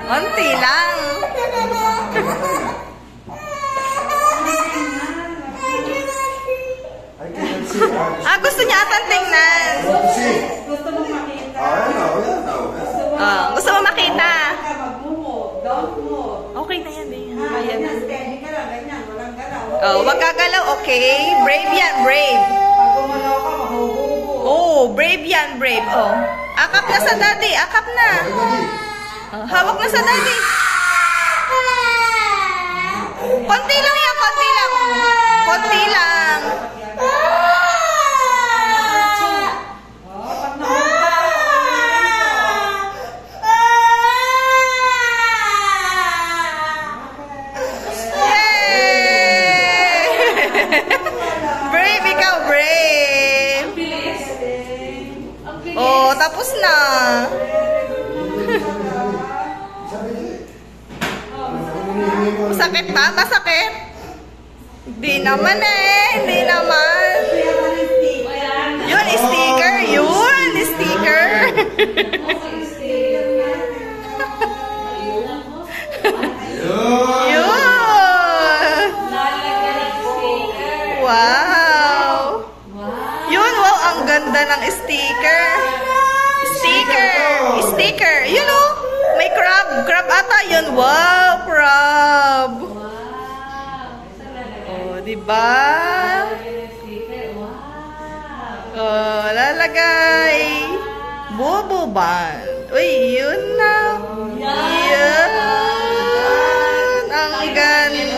Konti lang. Gusto niya atang tingnan. Gusto mo makita? Gusto mo makita? Mag-move. Don't move. Okay na yan. Ayan na. Steady ka lang. Ganyan. Walang galaw. Wag gagalaw, okay? Brave yan, brave. Pag gumalaw ka, mahuhubo. Brave yan, brave. Akap na sa daddy. Akap na. Hawak na sa daddy. Konti lang yan, konti lang. Konti lang. Brave, ikaw, brave. Tapos na. Masakit ba? Masakit? Hindi naman Hindi naman. Yun, sticker. Yun, sticker. Wow! Yun, wow, ang ganda ng sticker. Sticker. You know, may crab. Crab ata yun. Wow, crab. Diba? Lalagay. Bobo band. Uy, yun na. Yan. Ang ganda.